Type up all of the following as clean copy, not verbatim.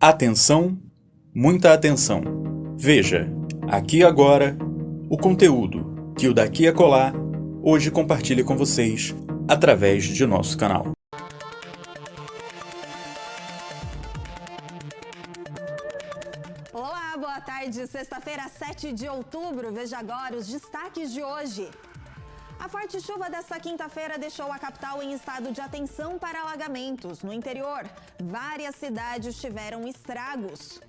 Atenção, muita atenção. Veja, aqui agora, o conteúdo que o Daqui a Colar hoje compartilha com vocês através de nosso canal. Olá, boa tarde. Sexta-feira, 7 de outubro. Veja agora os destaques de hoje. A forte chuva desta quinta-feira deixou a capital em estado de atenção para alagamentos. No interior, várias cidades tiveram estragos.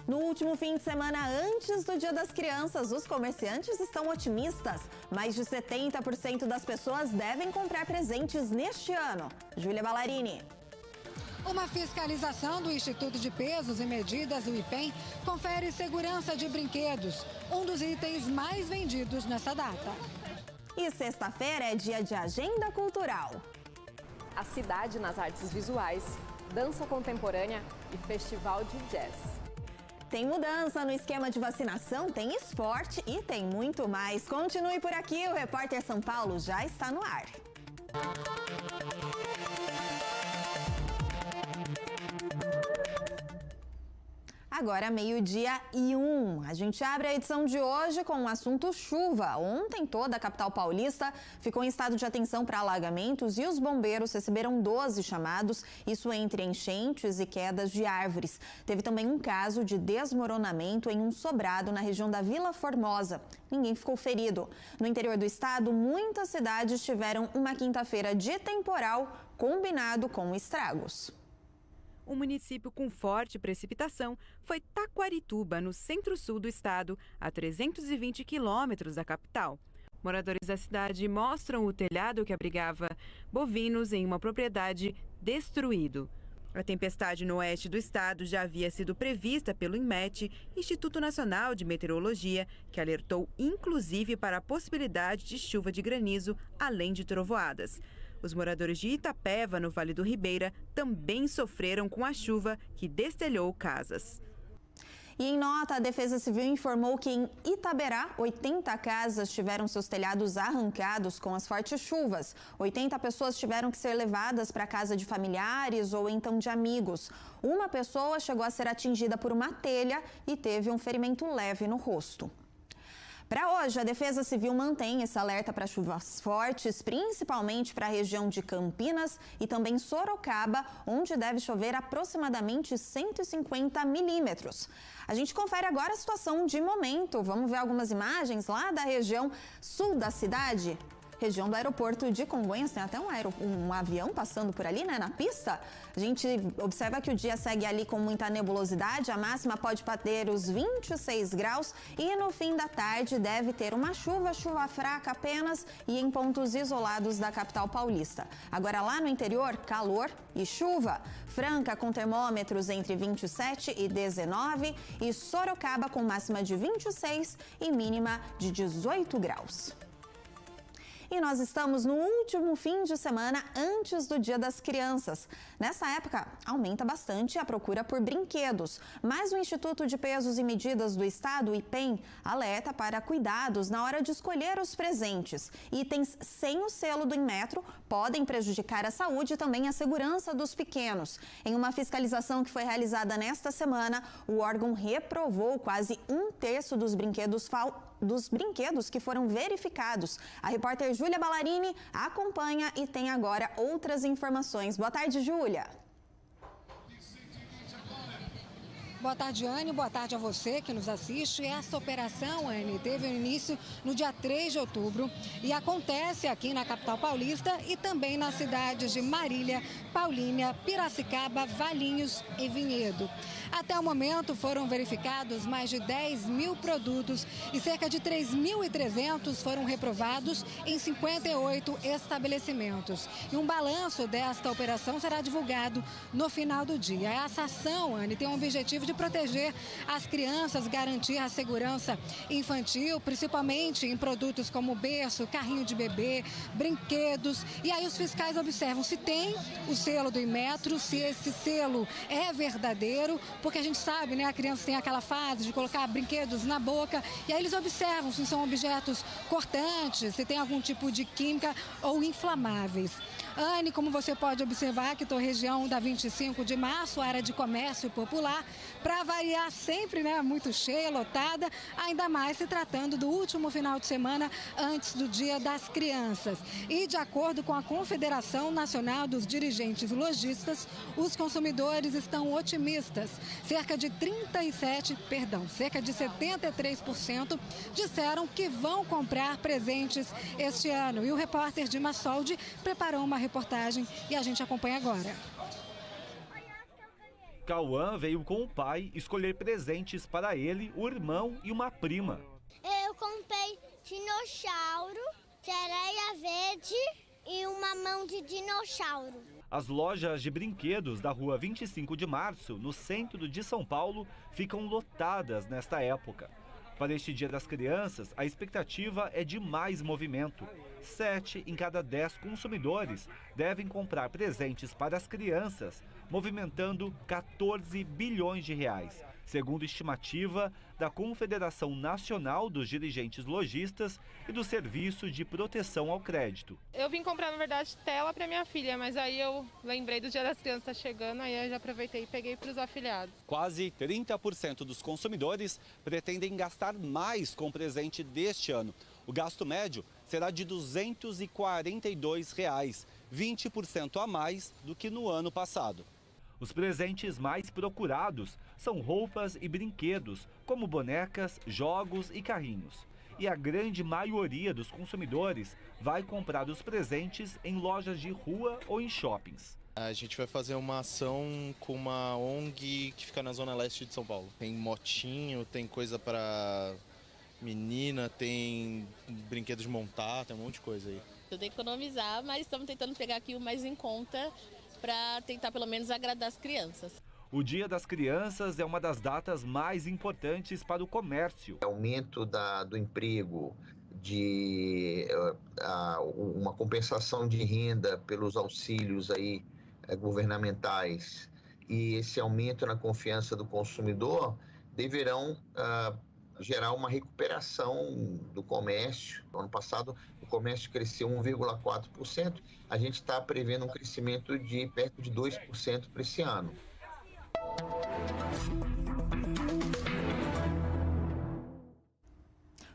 No último fim de semana, antes do Dia das Crianças, os comerciantes estão otimistas. Mais de 70% das pessoas devem comprar presentes neste ano. Júlia Ballarini. Uma fiscalização do Instituto de Pesos e Medidas, o IPEM, confere segurança de brinquedos, um dos itens mais vendidos nessa data. E sexta-feira é dia de agenda cultural. A cidade nas artes visuais, dança contemporânea e festival de jazz. Tem mudança no esquema de vacinação, tem esporte e tem muito mais. Continue por aqui, o Repórter São Paulo já está no ar. Agora, 12:01. A gente abre a edição de hoje com o assunto chuva. Ontem, toda a capital paulista ficou em estado de atenção para alagamentos e os bombeiros receberam 12 chamados, isso entre enchentes e quedas de árvores. Teve também um caso de desmoronamento em um sobrado na região da Vila Formosa. Ninguém ficou ferido. No interior do estado, muitas cidades tiveram uma quinta-feira de temporal combinado com estragos. Um município com forte precipitação foi Taquarituba, no centro-sul do estado, a 320 quilômetros da capital. Moradores da cidade mostram o telhado que abrigava bovinos em uma propriedade destruído. A tempestade no oeste do estado já havia sido prevista pelo INMET, Instituto Nacional de Meteorologia, que alertou inclusive para a possibilidade de chuva de granizo, além de trovoadas. Os moradores de Itapeva, no Vale do Ribeira, também sofreram com a chuva que destelhou casas. E em nota, a Defesa Civil informou que em Itaberá, 80 casas tiveram seus telhados arrancados com as fortes chuvas. 80 pessoas tiveram que ser levadas para a casa de familiares ou então de amigos. Uma pessoa chegou a ser atingida por uma telha e teve um ferimento leve no rosto. Para hoje, a Defesa Civil mantém esse alerta para chuvas fortes, principalmente para a região de Campinas e também Sorocaba, onde deve chover aproximadamente 150 milímetros. A gente confere agora a situação de momento. Vamos ver algumas imagens lá da região sul da cidade. Região do aeroporto de Congonhas, tem até um avião passando por ali, né, na pista. A gente observa que o dia segue ali com muita nebulosidade, a máxima pode bater os 26 graus e no fim da tarde deve ter uma chuva fraca apenas e em pontos isolados da capital paulista. Agora lá no interior, calor e chuva. Franca com termômetros entre 27 e 19 e Sorocaba com máxima de 26 e mínima de 18 graus. E nós estamos no último fim de semana antes do Dia das Crianças. Nessa época, aumenta bastante a procura por brinquedos, mas o Instituto de Pesos e Medidas do Estado, o IPEM, alerta para cuidados na hora de escolher os presentes. Itens sem o selo do Inmetro podem prejudicar a saúde e também a segurança dos pequenos. Em uma fiscalização que foi realizada nesta semana, o órgão reprovou quase um terço dos brinquedos que foram verificados. A repórter Júlia Ballarini acompanha e tem agora outras informações. Boa tarde, Júlia. Boa tarde, Anne. Boa tarde a você que nos assiste. Essa operação, Anne, teve início no dia 3 de outubro e acontece aqui na capital paulista e também nas cidades de Marília, Paulínia, Piracicaba, Valinhos e Vinhedo. Até o momento foram verificados mais de 10 mil produtos e cerca de 3.300 foram reprovados em 58 estabelecimentos. E um balanço desta operação será divulgado no final do dia. Essa ação, Anne, tem o objetivo de proteger as crianças, garantir a segurança infantil, principalmente em produtos como berço, carrinho de bebê, brinquedos. E aí os fiscais observam se tem o selo do Inmetro, se esse selo é verdadeiro, porque a gente sabe, né, a criança tem aquela fase de colocar brinquedos na boca e aí eles observam se são objetos cortantes, se tem algum tipo de química ou inflamáveis. Anne, como você pode observar, aqui estou região da 25 de março, área de comércio popular, para variar sempre, né, muito cheia, lotada, ainda mais se tratando do último final de semana antes do Dia das Crianças. E de acordo com a Confederação Nacional dos Dirigentes Lojistas, os consumidores estão otimistas. Cerca de 73% disseram que vão comprar presentes este ano. E o repórter Dima Soldi preparou uma reportagem e a gente acompanha agora. Cauã veio com o pai escolher presentes para ele, o irmão e uma prima. Eu comprei dinossauro, sereia verde e uma mão de dinossauro. As lojas de brinquedos da rua 25 de março, no centro de São Paulo, ficam lotadas nesta época. Para este Dia das Crianças, a expectativa é de mais movimento. 7 em cada 10 consumidores devem comprar presentes para as crianças, movimentando 14 bilhões de reais, segundo estimativa da Confederação Nacional dos Dirigentes Lojistas e do Serviço de Proteção ao Crédito. Eu vim comprar, na verdade, tela para minha filha, mas aí eu lembrei do Dia das Crianças chegando, aí eu já aproveitei e peguei para os afiliados. Quase 30% dos consumidores pretendem gastar mais com o presente deste ano. O gasto médio será de R$ 242, 20% a mais do que no ano passado. Os presentes mais procurados são roupas e brinquedos, como bonecas, jogos e carrinhos. E a grande maioria dos consumidores vai comprar os presentes em lojas de rua ou em shoppings. A gente vai fazer uma ação com uma ONG que fica na zona leste de São Paulo. Tem motinho, tem coisa para menina, tem brinquedos de montar, tem um monte de coisa aí. Eu tenho que economizar, mas estamos tentando pegar aqui o mais em conta para tentar pelo menos agradar as crianças. O Dia das Crianças é uma das datas mais importantes para o comércio. Aumento do emprego, uma compensação de renda pelos auxílios aí, governamentais e esse aumento na confiança do consumidor deverão gerar uma recuperação do comércio. No ano passado, o comércio cresceu 1,4%. A gente está prevendo um crescimento de perto de 2% para esse ano.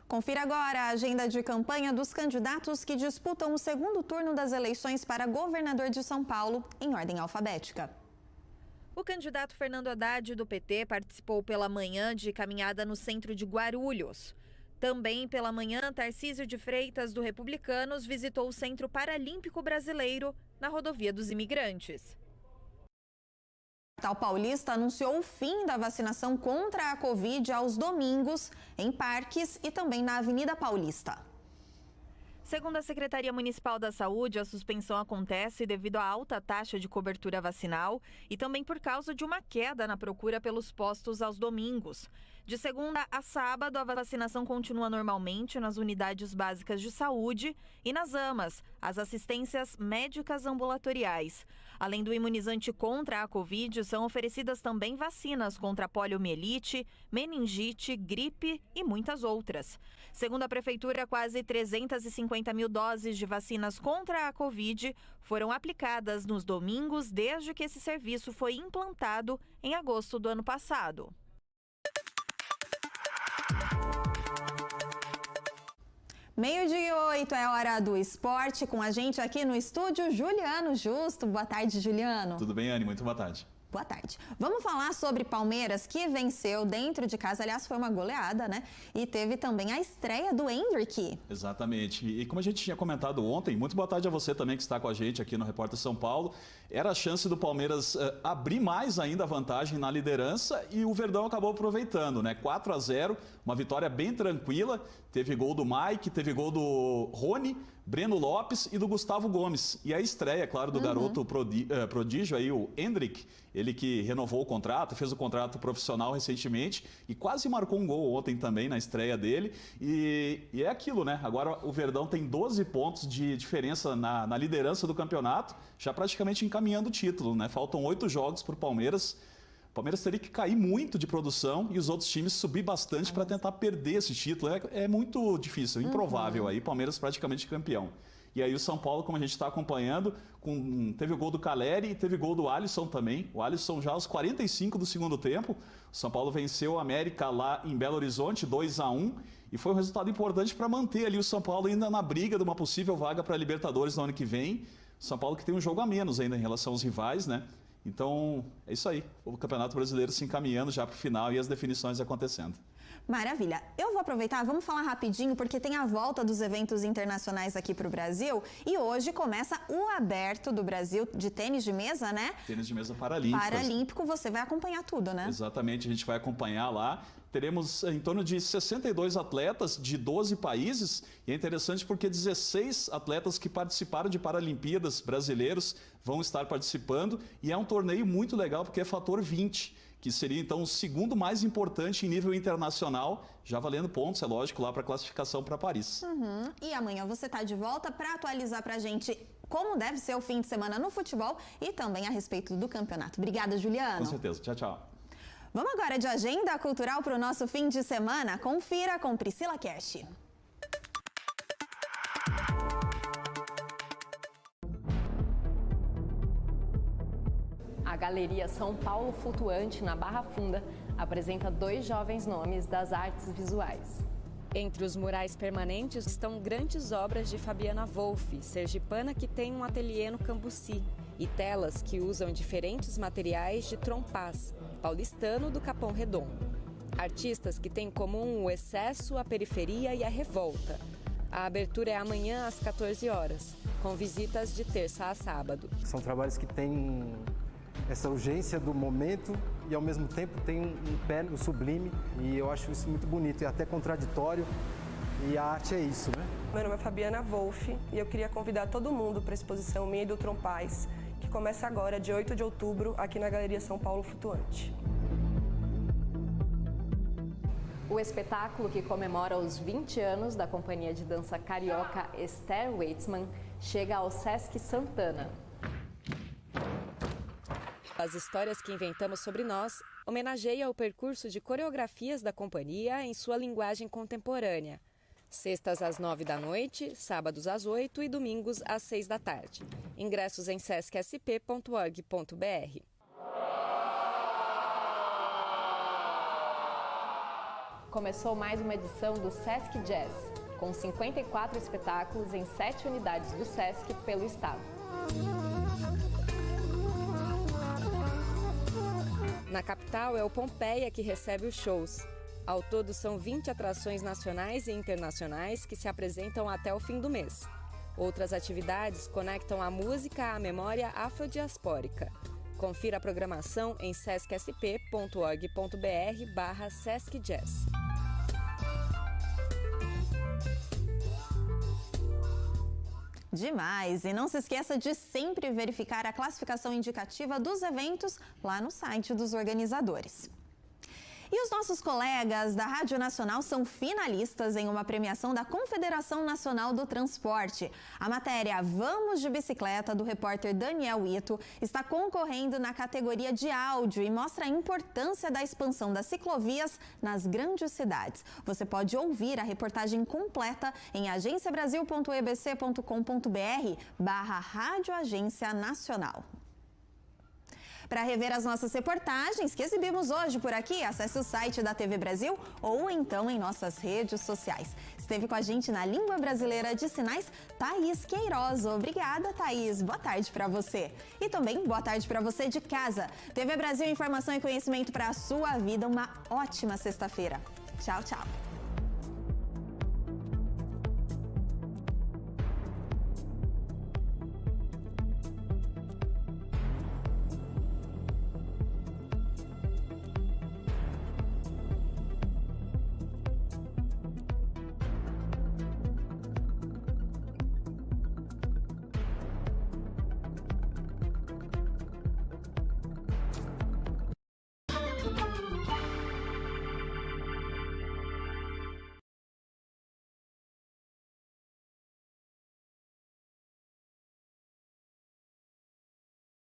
Confira agora a agenda de campanha dos candidatos que disputam o segundo turno das eleições para governador de São Paulo, em ordem alfabética. O candidato Fernando Haddad, do PT, participou pela manhã de caminhada no centro de Guarulhos. Também pela manhã, Tarcísio de Freitas, do Republicanos, visitou o Centro Paralímpico Brasileiro, na Rodovia dos Imigrantes. A capital paulista anunciou o fim da vacinação contra a Covid aos domingos, em parques e também na Avenida Paulista. Segundo a Secretaria Municipal da Saúde, a suspensão acontece devido à alta taxa de cobertura vacinal e também por causa de uma queda na procura pelos postos aos domingos. De segunda a sábado, a vacinação continua normalmente nas unidades básicas de saúde e nas AMAs, as assistências médicas ambulatoriais. Além do imunizante contra a Covid, são oferecidas também vacinas contra poliomielite, meningite, gripe e muitas outras. Segundo a Prefeitura, quase 350 mil doses de vacinas contra a Covid foram aplicadas nos domingos desde que esse serviço foi implantado em agosto do ano passado. Meio-dia e 8 é hora do esporte, com a gente aqui no estúdio, Juliano Justo. Boa tarde, Juliano. Tudo bem, Anne? Muito boa tarde. Boa tarde. Vamos falar sobre Palmeiras, que venceu dentro de casa. Aliás, foi uma goleada, né? E teve também a estreia do Endrick. Exatamente. E como a gente tinha comentado ontem, muito boa tarde a você também que está com a gente aqui no Repórter São Paulo. Era a chance do Palmeiras abrir mais ainda a vantagem na liderança e o Verdão acabou aproveitando, né? 4-0, uma vitória bem tranquila. Teve gol do Mike, teve gol do Rony, Breno Lopes e do Gustavo Gomes. E a estreia, claro, do garoto prodígio aí, o Endrick, ele que renovou o contrato, fez o contrato profissional recentemente e quase marcou um gol ontem também na estreia dele. E é aquilo, né? Agora o Verdão tem 12 pontos de diferença na liderança do campeonato, já praticamente encaminhando o título, né? Faltam 8 jogos para o Palmeiras. O Palmeiras teria que cair muito de produção e os outros times subir bastante para tentar perder esse título. É muito difícil, improvável aí, Palmeiras praticamente campeão. E aí o São Paulo, como a gente está acompanhando, teve o gol do Caleri e teve gol do Alisson também. O Alisson já aos 45 do segundo tempo. O São Paulo venceu o América lá em Belo Horizonte, 2-1. E foi um resultado importante para manter ali o São Paulo ainda na briga de uma possível vaga para a Libertadores no ano que vem. O São Paulo que tem um jogo a menos ainda em relação aos rivais, né? Então, é isso aí. O Campeonato Brasileiro se encaminhando já para o final e as definições acontecendo. Maravilha. Eu vou aproveitar, vamos falar rapidinho, porque tem a volta dos eventos internacionais aqui para o Brasil. E hoje começa o Aberto do Brasil de tênis de mesa, né? Tênis de mesa paralímpico. Paralímpico, você vai acompanhar tudo, né? Exatamente, a gente vai acompanhar lá. Teremos em torno de 62 atletas de 12 países. E é interessante porque 16 atletas que participaram de Paralimpíadas brasileiros vão estar participando. E é um torneio muito legal porque é fator 20. Que seria, então, o segundo mais importante em nível internacional, já valendo pontos, é lógico, lá para a classificação para Paris. E amanhã você está de volta para atualizar para a gente como deve ser o fim de semana no futebol e também a respeito do campeonato. Obrigada, Juliano. Com certeza. Tchau, tchau. Vamos agora de agenda cultural para o nosso fim de semana? Confira com Priscila Cash. A Galeria São Paulo Flutuante, na Barra Funda, apresenta 2 jovens nomes das artes visuais. Entre os murais permanentes estão grandes obras de Fabiana Wolff, sergipana que tem um ateliê no Cambuci, e telas que usam diferentes materiais de Trompaz, paulistano do Capão Redondo. Artistas que têm em comum o excesso, a periferia e a revolta. A abertura é amanhã às 14 horas, com visitas de terça a sábado. São trabalhos que têm essa urgência do momento e ao mesmo tempo tem um pé no sublime, e eu acho isso muito bonito e até contraditório, e a arte é isso, né? Meu nome é Fabiana Wolff e eu queria convidar todo mundo para a exposição minha e do Trompaz, que começa agora, dia 8 de outubro, aqui na Galeria São Paulo Flutuante. O espetáculo, que comemora os 20 anos da companhia de dança carioca Esther Weitzman, chega ao Sesc Santana. As histórias que inventamos sobre nós homenageia o percurso de coreografias da companhia em sua linguagem contemporânea. Sextas às 9 da noite, sábados às 8 e domingos às 6 da tarde. Ingressos em sescsp.org.br. Começou mais uma edição do Sesc Jazz, com 54 espetáculos em 7 unidades do Sesc pelo estado. Na capital é o Pompeia que recebe os shows. Ao todo são 20 atrações nacionais e internacionais que se apresentam até o fim do mês. Outras atividades conectam a música à memória afrodiaspórica. Confira a programação em sescsp.org.br/sescjazz. Demais! E não se esqueça de sempre verificar a classificação indicativa dos eventos lá no site dos organizadores. E os nossos colegas da Rádio Nacional são finalistas em uma premiação da Confederação Nacional do Transporte. A matéria Vamos de Bicicleta, do repórter Daniel Ito, está concorrendo na categoria de áudio e mostra a importância da expansão das ciclovias nas grandes cidades. Você pode ouvir a reportagem completa em agenciabrasil.ebc.com.br/Rádio Agência Nacional. Para rever as nossas reportagens que exibimos hoje por aqui, acesse o site da TV Brasil ou então em nossas redes sociais. Esteve com a gente na Língua Brasileira de Sinais, Thaís Queiroz. Obrigada, Thaís. Boa tarde para você. E também boa tarde para você de casa. TV Brasil, informação e conhecimento para a sua vida. Uma ótima sexta-feira. Tchau, tchau.